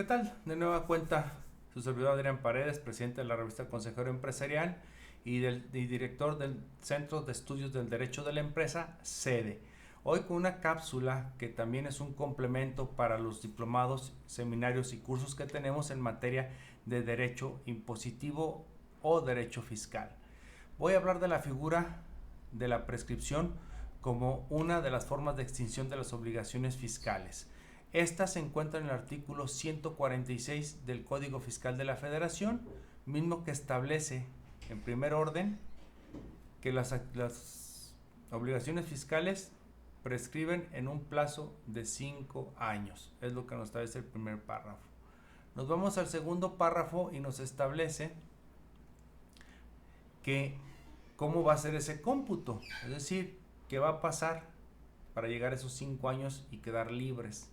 tal? De nueva cuenta, su servidor Adrián Paredes, presidente de la revista Consejero Empresarial y director del Centro de Estudios del Derecho de la Empresa, SEDE. Hoy con una cápsula que también es un complemento para los diplomados, seminarios y cursos que tenemos en materia de derecho impositivo o derecho fiscal. Voy a hablar de la figura de la prescripción como una de las formas de extinción de las obligaciones fiscales. Esta se encuentra en el artículo 146 del Código Fiscal de la Federación, mismo que establece en primer orden que las obligaciones fiscales prescriben en un plazo de 5 años. Es lo que nos establece el primer párrafo. Nos vamos al segundo párrafo y nos establece que cómo va a ser ese cómputo, es decir, qué va a pasar para llegar a esos 5 años y quedar libres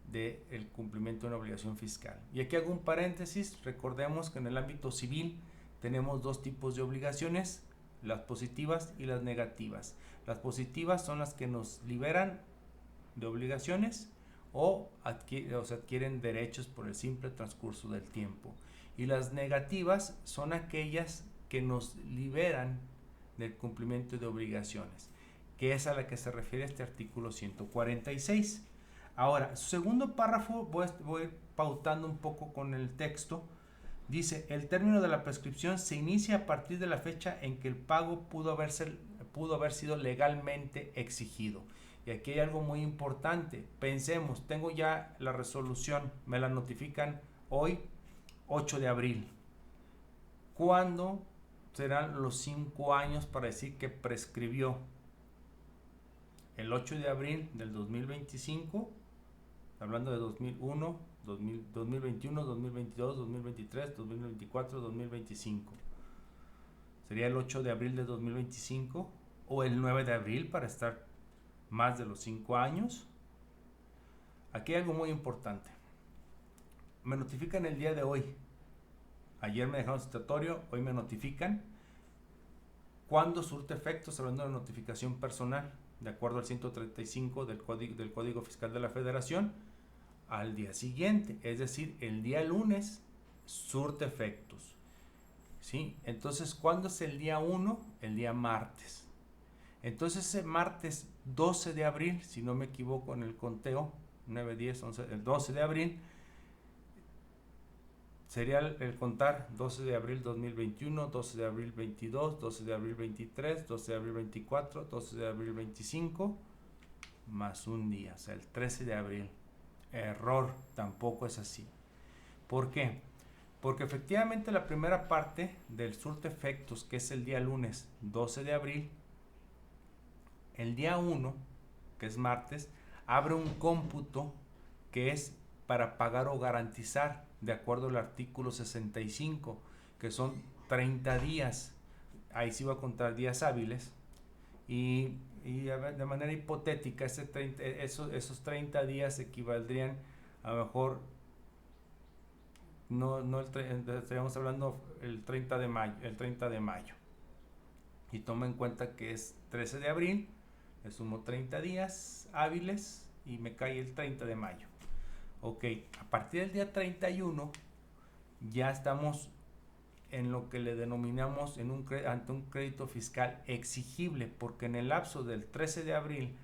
del cumplimiento de una obligación fiscal. Y aquí hago un paréntesis. Recordemos que en el ámbito civil tenemos dos tipos de obligaciones, las positivas y las negativas. Las positivas son las que nos liberan de obligaciones o se adquieren derechos por el simple transcurso del tiempo. Y las negativas son aquellas que nos liberan del cumplimiento de obligaciones, que es a la que se refiere este artículo 146. Ahora, su segundo párrafo voy pautando un poco con el texto. Dice, el término de la prescripción se inicia a partir de la fecha en que el pago pudo haber sido legalmente exigido. Y aquí hay algo muy importante. Pensemos, tengo ya la resolución, me la notifican hoy, 8 de abril. ¿Cuándo serán los 5 años para decir que prescribió? El 8 de abril del 2025, hablando de 2001, 2021, 2022, 2023, 2024, 2025. ¿Sería el 8 de abril de 2025 o el 9 de abril para estar más de los 5 años? Aquí hay algo muy importante. Me notifican el día de hoy. Ayer me dejaron citatorio, hoy me notifican. ¿Cuándo surte efectos? Hablando de notificación personal, de acuerdo al 135 del Código Fiscal de la Federación, al día siguiente, es decir, el día lunes, surte efectos. ¿Sí? Entonces, ¿cuándo es el día 1? El día martes. Entonces, ese martes 12 de abril, si no me equivoco en el conteo, 9, 10, 11, el 12 de abril, sería el contar 12 de abril 2021, 12 de abril 22, 12 de abril 23, 12 de abril 24, 12 de abril 25, más un día, o sea, el 13 de abril. Error, tampoco es así. ¿Por qué? Porque efectivamente la primera parte del surte efectos, que es el día lunes 12 de abril, el día 1, que es martes, abre un cómputo que es para pagar o garantizar, de acuerdo al artículo 65, que son 30 días. Ahí sí va a contar días hábiles. Y de manera hipotética, esos 30 días equivaldrían a lo mejor, estaríamos hablando el 30 de mayo. Y toma en cuenta que es 13 de abril, le sumo 30 días hábiles y me cae el 30 de mayo. Ok, a partir del día 31 ya estamos en lo que le denominamos ante un crédito fiscal exigible, porque en el lapso del 13 de abril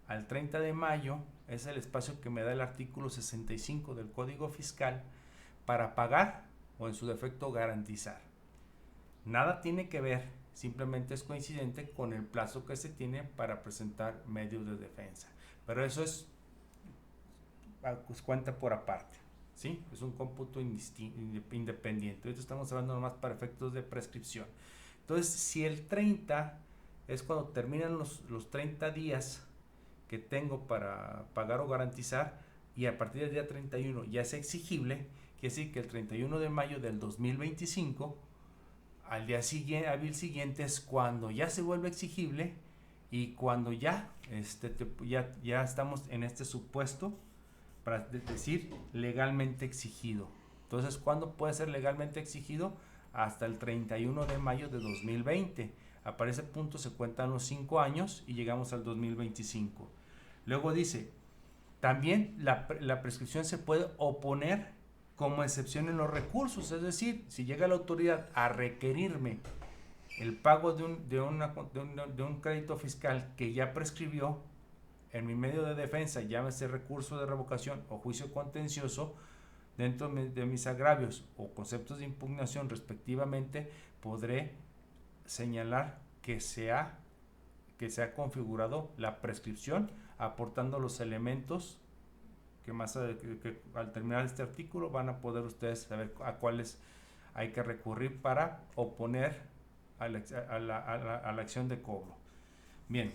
al 30 de mayo es el espacio que me da el artículo 65 del Código Fiscal para pagar o en su defecto garantizar. Nada tiene que ver, simplemente es coincidente con el plazo que se tiene para presentar medios de defensa. Pero eso es cuenta por aparte. ¿Sí? Es un cómputo independiente. Ahorita estamos hablando nomás para efectos de prescripción. Entonces, si el 30 es cuando terminan los 30 días que tengo para pagar o garantizar, y a partir del día 31 ya es exigible, quiere decir que el 31 de mayo del 2025, al día siguiente es cuando ya se vuelve exigible y cuando ya estamos en este supuesto para decir legalmente exigido. Entonces, ¿cuándo puede ser legalmente exigido? Hasta el 31 de mayo de 2020. A ese punto se cuentan los 5 años y llegamos al 2025. Luego dice, también la prescripción se puede oponer como excepción en los recursos, es decir, si llega la autoridad a requerirme el pago de un crédito fiscal que ya prescribió, en mi medio de defensa, llámese recurso de revocación o juicio contencioso, dentro de mis agravios o conceptos de impugnación respectivamente, podré señalar que se ha configurado la prescripción, aportando los elementos que al terminar este artículo van a poder ustedes saber a cuáles hay que recurrir para oponer a la acción de cobro. Bien,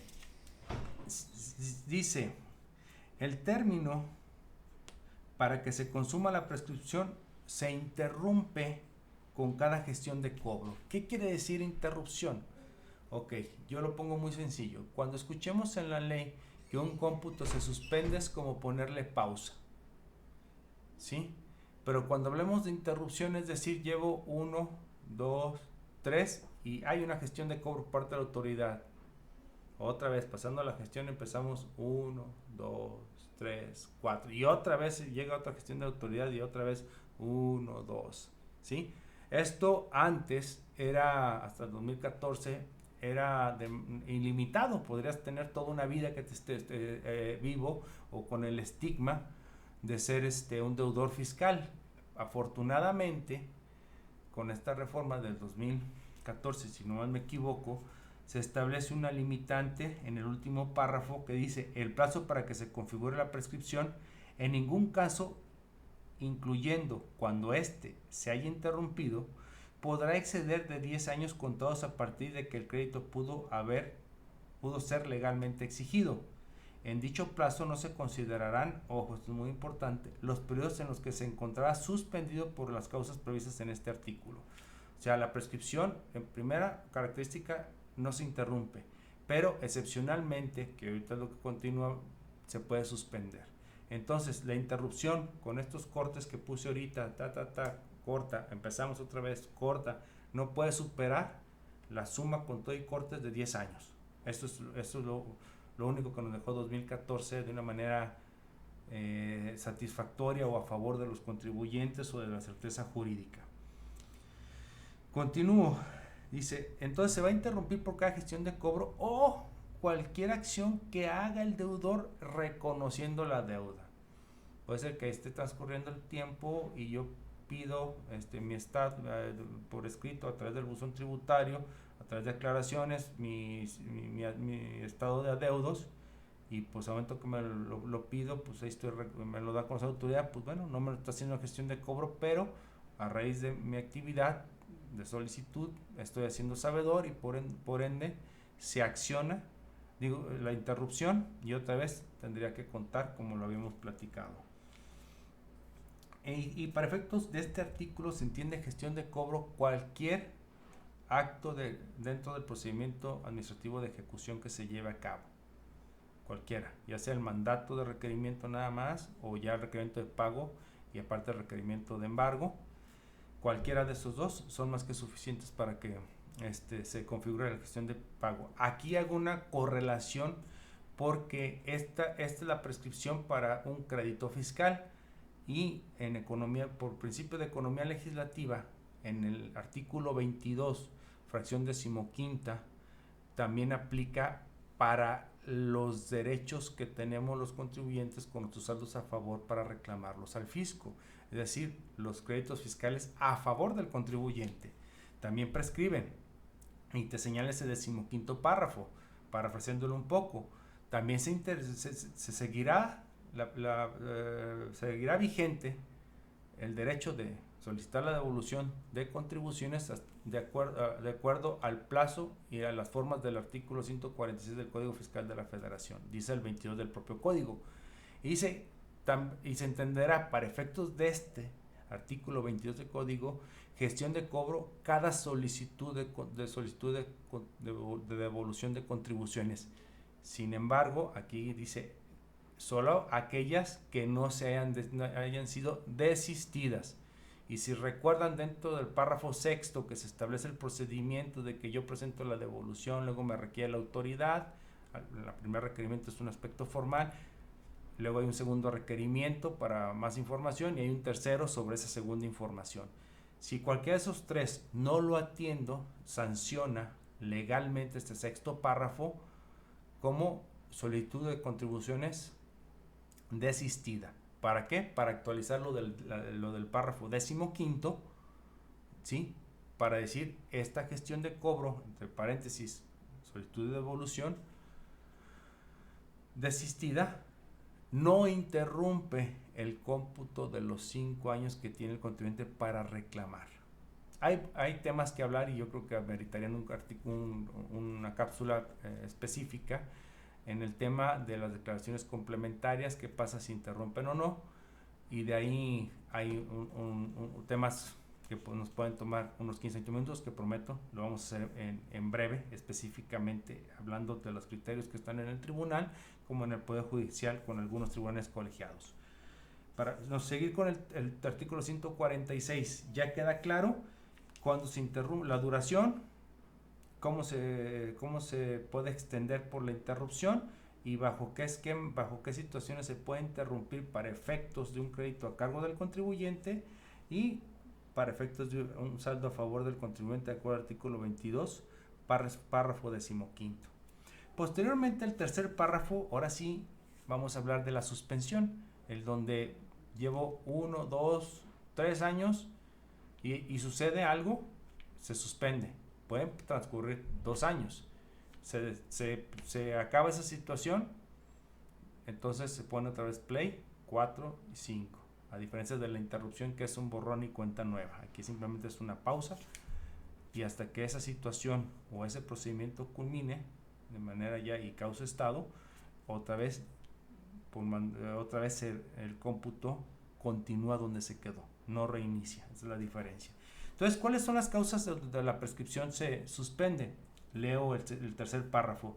dice, el término para que se consuma la prescripción se interrumpe con cada gestión de cobro. ¿Qué quiere decir interrupción? Ok, yo lo pongo muy sencillo. Cuando escuchemos en la ley que un cómputo se suspende es como ponerle pausa, ¿sí? Pero cuando hablemos de interrupción, es decir, llevo 1, 2, 3 y hay una gestión de cobro por parte de la autoridad. Otra vez, pasando a la gestión, empezamos 1, 2, 3, 4 y otra vez llega otra gestión de autoridad y otra vez 1, 2, ¿sí? Esto antes era, hasta el 2014, era ilimitado, podrías tener toda una vida que te estés vivo o con el estigma de ser un deudor fiscal. Afortunadamente, con esta reforma del 2014, si no mal me equivoco, se establece una limitante en el último párrafo que dice: el plazo para que se configure la prescripción, en ningún caso, incluyendo cuando éste se haya interrumpido, podrá exceder de 10 años contados a partir de que el crédito pudo ser legalmente exigido. En dicho plazo no se considerarán, ojo, esto es muy importante, los periodos en los que se encontrará suspendido por las causas previstas en este artículo. O sea, la prescripción, en primera característica, no se interrumpe, pero excepcionalmente, que ahorita es lo que continúa, se puede suspender. Entonces, la interrupción con estos cortes que puse ahorita, corta, empezamos otra vez, corta, no puede superar la suma con todo y cortes de 10 años. Esto es lo único que nos dejó 2014 de una manera satisfactoria o a favor de los contribuyentes o de la certeza jurídica. Continúo. Dice, entonces se va a interrumpir por cada gestión de cobro o cualquier acción que haga el deudor reconociendo la deuda. Puede ser que esté transcurriendo el tiempo y yo pido mi estado por escrito a través del buzón tributario, a través de declaraciones, mi estado de adeudos, y pues al momento que me lo pido, pues ahí me lo da con esa autoridad, pues bueno, no me lo está haciendo gestión de cobro, pero a raíz de mi actividad de solicitud estoy haciendo sabedor y por ende se acciona la interrupción y otra vez tendría que contar como lo habíamos platicado. Y para efectos de este artículo se entiende gestión de cobro cualquier acto dentro del procedimiento administrativo de ejecución que se lleve a cabo, cualquiera, ya sea el mandato de requerimiento nada más o ya el requerimiento de pago y aparte el requerimiento de embargo. Cualquiera de esos dos son más que suficientes para que se configure la gestión de pago. Aquí hago una correlación porque esta es la prescripción para un crédito fiscal y en economía, por principio de economía legislativa, en el artículo 22, fracción 15ª, también aplica para los derechos que tenemos los contribuyentes con nuestros saldos a favor para reclamarlos al fisco. Es decir, los créditos fiscales a favor del contribuyente también prescriben y te señala ese 15º párrafo, parafraseándolo un poco. También se seguirá seguirá vigente el derecho de solicitar la devolución de contribuciones de acuerdo al plazo y a las formas del artículo 146 del Código Fiscal de la Federación, dice el 22 del propio código, y se entenderá para efectos de este artículo 22 del código gestión de cobro cada solicitud de devolución de contribuciones. Sin embargo, aquí dice solo aquellas que no hayan sido desistidas. Y si recuerdan, dentro del párrafo 6º que se establece el procedimiento de que yo presento la devolución, luego me requiere la autoridad, el primer requerimiento es un aspecto formal, luego hay un segundo requerimiento para más información y hay un tercero sobre esa segunda información. Si cualquiera de esos tres no lo atiendo, sanciona legalmente este sexto párrafo como solicitud de contribuciones desistida. ¿Para qué? Para actualizar lo del párrafo 15, ¿sí? Para decir, esta gestión de cobro, entre paréntesis, solicitud de devolución desistida, no interrumpe el cómputo de los 5 años que tiene el contribuyente para reclamar. Hay temas que hablar y yo creo que ameritarían una cápsula específica en el tema de las declaraciones complementarias, qué pasa si interrumpen o no, y de ahí hay temas que nos pueden tomar unos 15 minutos, que prometo, lo vamos a hacer en breve, específicamente hablando de los criterios que están en el tribunal, como en el Poder Judicial con algunos tribunales colegiados. Para seguir con el artículo 146, ya queda claro cuando se interrumpe la duración, cómo se puede extender por la interrupción y bajo qué esquema, bajo qué situaciones se puede interrumpir para efectos de un crédito a cargo del contribuyente y para efectos de un saldo a favor del contribuyente de acuerdo al artículo 22, párrafo 15. Posteriormente, el tercer párrafo, ahora sí vamos a hablar de la suspensión, el donde llevo 1, 2, 3 años y sucede algo, se suspende. Pueden transcurrir 2 años. Se acaba esa situación, entonces se pone otra vez play 4 y 5. A diferencia de la interrupción, que es un borrón y cuenta nueva. Aquí simplemente es una pausa y hasta que esa situación o ese procedimiento culmine de manera ya y cause estado, otra vez el cómputo continúa donde se quedó, no reinicia. Esa es la diferencia. Entonces, ¿cuáles son las causas de la prescripción se suspende? Leo el tercer párrafo.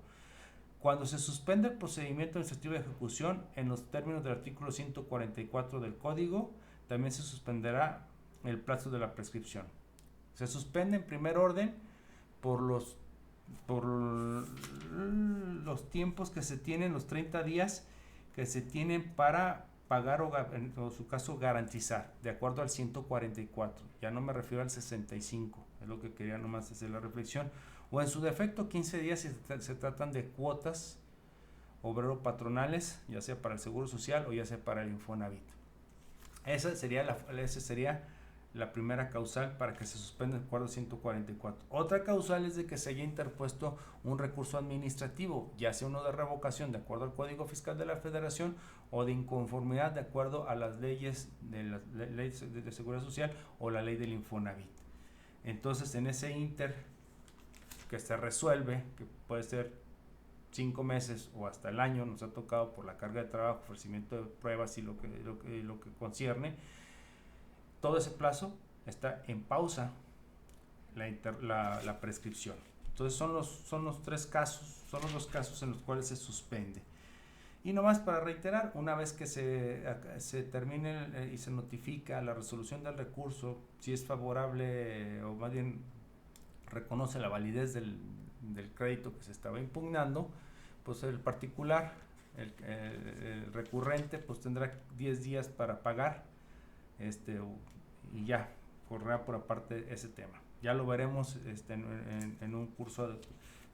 Cuando se suspende el procedimiento administrativo de ejecución en los términos del artículo 144 del Código, también se suspenderá el plazo de la prescripción. Se suspende en primer orden por los tiempos que se tienen, los 30 días que se tienen para pagar o en su caso garantizar, de acuerdo al 144. Ya no me refiero al 65, es lo que quería nomás hacer la reflexión. O en su defecto 15 días si se tratan de cuotas obrero-patronales, ya sea para el Seguro Social o ya sea para el Infonavit. Esa sería la primera causal para que se suspenda el acuerdo 144. Otra causal es de que se haya interpuesto un recurso administrativo, ya sea uno de revocación de acuerdo al Código Fiscal de la Federación o de inconformidad de acuerdo a las leyes de la ley de Seguridad Social o la ley del Infonavit. Entonces, en ese inter que se resuelve, que puede ser 5 meses o hasta el año, nos ha tocado por la carga de trabajo, ofrecimiento de pruebas y lo que concierne, todo ese plazo está en pausa la prescripción. Entonces son los tres casos, son los dos casos en los cuales se suspende. Y nomás para reiterar, una vez que se termine y se notifica la resolución del recurso, si es favorable o más bien reconoce la validez del crédito que se estaba impugnando, pues el particular, el recurrente, pues tendrá 10 días para pagar y ya correrá por aparte ese tema. Ya lo veremos en un curso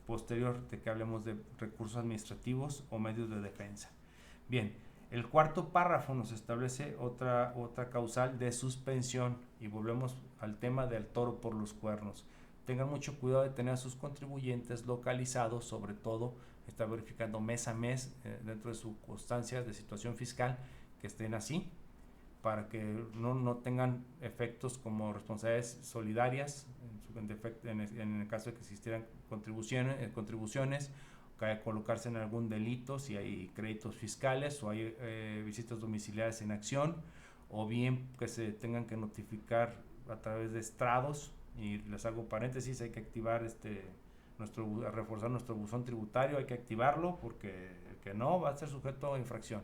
posterior de que hablemos de recursos administrativos o medios de defensa. Bien, el cuarto párrafo nos establece otra causal de suspensión y volvemos al tema del toro por los cuernos. Tengan mucho cuidado de tener a sus contribuyentes localizados, sobre todo está verificando mes a mes dentro de su constancia de situación fiscal que estén así, para que no tengan efectos como responsabilidades solidarias en el caso de que existieran contribuciones, que colocarse en algún delito si hay créditos fiscales o hay visitas domiciliares en acción, o bien que se tengan que notificar a través de estrados. Y les hago paréntesis, hay que activar reforzar nuestro buzón tributario, hay que activarlo porque el que no va a ser sujeto a infracción.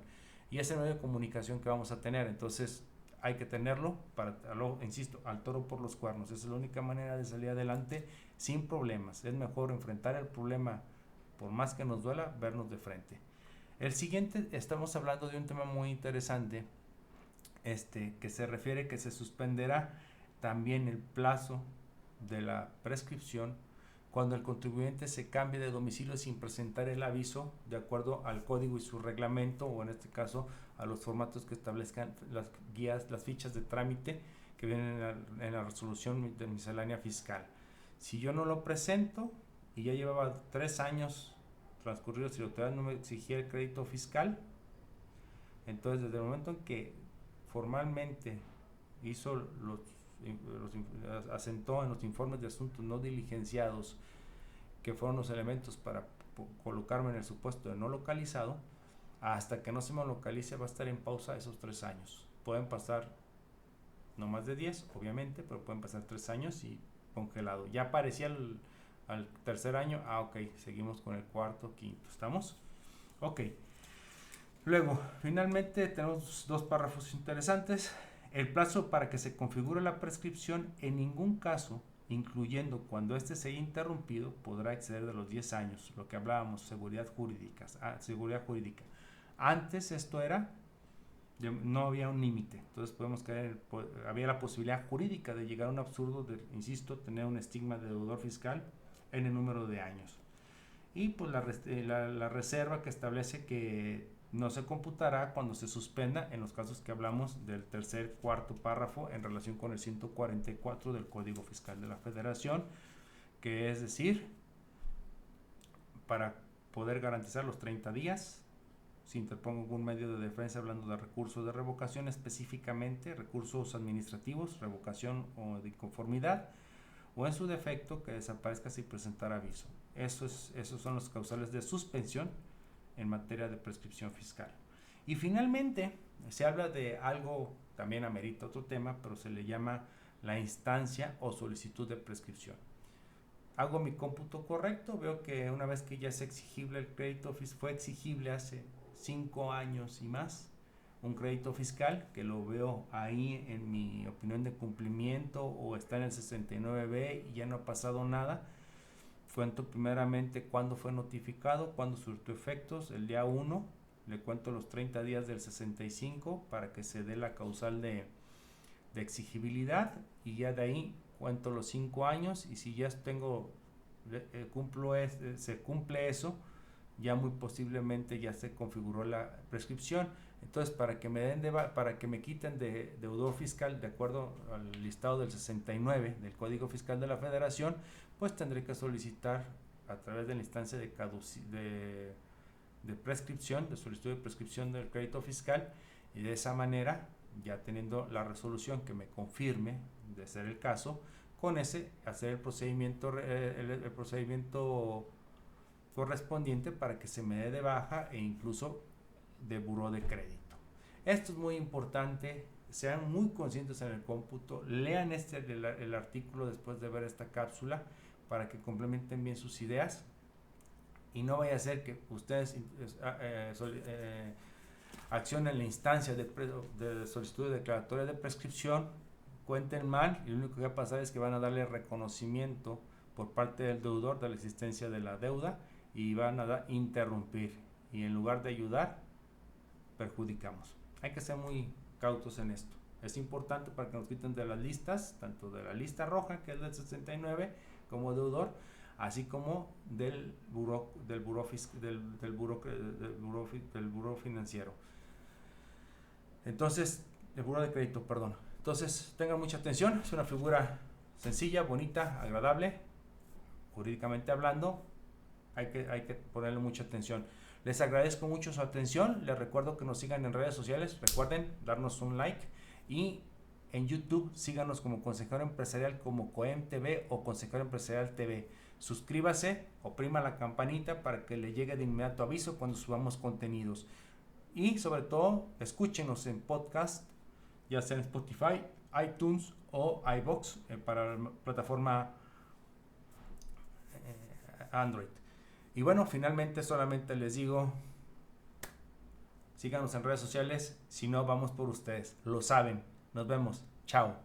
Y ese medio de comunicación que vamos a tener, entonces hay que tenerlo insisto, al toro por los cuernos. Esa es la única manera de salir adelante sin problemas. Es mejor enfrentar el problema, por más que nos duela, vernos de frente. El siguiente, estamos hablando de un tema muy interesante, que se refiere que se suspenderá también el plazo de la prescripción cuando el contribuyente se cambie de domicilio sin presentar el aviso de acuerdo al código y su reglamento, o en este caso a los formatos que establezcan las guías, las fichas de trámite que vienen en la resolución de miscelánea fiscal. Si yo no lo presento y ya llevaba 3 años transcurridos y la autoridad no me exigía el crédito fiscal, entonces desde el momento en que formalmente hizo asentó en los informes de asuntos no diligenciados, que fueron los elementos para colocarme en el supuesto de no localizado, hasta que no se me localice va a estar en pausa esos 3 años. Pueden pasar no más de 10, obviamente, pero pueden pasar 3 años y congelado. Ya aparecía al tercer año, ok, seguimos con el cuarto, quinto, ¿estamos? Ok. Luego, finalmente tenemos 2 párrafos interesantes. El plazo para que se configure la prescripción en ningún caso, incluyendo cuando éste se haya interrumpido, podrá exceder de los 10 años, lo que hablábamos, seguridad jurídica. Antes esto era, no había un límite, entonces podemos caer, había la posibilidad jurídica de llegar a un absurdo de, insisto, tener un estigma de deudor fiscal en el número de años. Y pues la reserva que establece que no se computará cuando se suspenda en los casos que hablamos del tercer, cuarto párrafo en relación con el 144 del Código Fiscal de la Federación, que es decir, para poder garantizar los 30 días, si interpongo algún medio de defensa hablando de recursos de revocación, específicamente recursos administrativos, revocación o de inconformidad, o en su defecto que desaparezca sin presentar aviso. Esos son los causales de suspensión en materia de prescripción fiscal. Y finalmente se habla de algo, también amerita otro tema, pero se le llama la instancia o solicitud de prescripción. Hago mi cómputo correcto, veo que una vez que ya es exigible el crédito, fue exigible hace 5 años y más, un crédito fiscal, que lo veo ahí en mi opinión de cumplimiento o está en el 69B y ya no ha pasado nada. Cuento primeramente cuándo fue notificado, cuándo surtió efectos, el día 1, le cuento los 30 días del 65 para que se dé la causal de exigibilidad, y ya de ahí cuento los 5 años, y si ya tengo, se cumple eso, ya muy posiblemente ya se configuró la prescripción. Entonces, para que me quiten de deudor fiscal de acuerdo al listado del 69 del Código Fiscal de la Federación, pues tendré que solicitar a través de la instancia de prescripción, de solicitud de prescripción del crédito fiscal, y de esa manera, ya teniendo la resolución que me confirme de ser el caso, con ese hacer el procedimiento correspondiente para que se me dé de baja e incluso de buró de crédito. Esto es muy importante, sean muy conscientes en el cómputo, lean el artículo después de ver esta cápsula para que complementen bien sus ideas, y no vaya a ser que ustedes accionen la instancia de solicitud de declaratoria de prescripción, cuenten mal, y lo único que va a pasar es que van a darle reconocimiento por parte del deudor de la existencia de la deuda y van a interrumpir, y en lugar de ayudar, perjudicamos. Hay que ser muy cautos en esto. Es importante para que nos quiten de las listas, tanto de la lista roja, que es del 69, como deudor, así como del buró financiero. Entonces, el buró de crédito, perdón. Entonces, tengan mucha atención. Es una figura sencilla, bonita, agradable, jurídicamente hablando. Hay que ponerle mucha atención. Les agradezco mucho su atención. Les recuerdo que nos sigan en redes sociales. Recuerden darnos un like. Y en YouTube síganos como Consejero Empresarial, como Coem TV o Consejero Empresarial TV. Suscríbase, oprima la campanita para que le llegue de inmediato aviso cuando subamos contenidos. Y sobre todo, escúchenos en podcast, ya sea en Spotify, iTunes o iVoox para la plataforma Android. Y bueno, finalmente solamente les digo, síganos en redes sociales, si no vamos por ustedes, lo saben. Nos vemos, chao.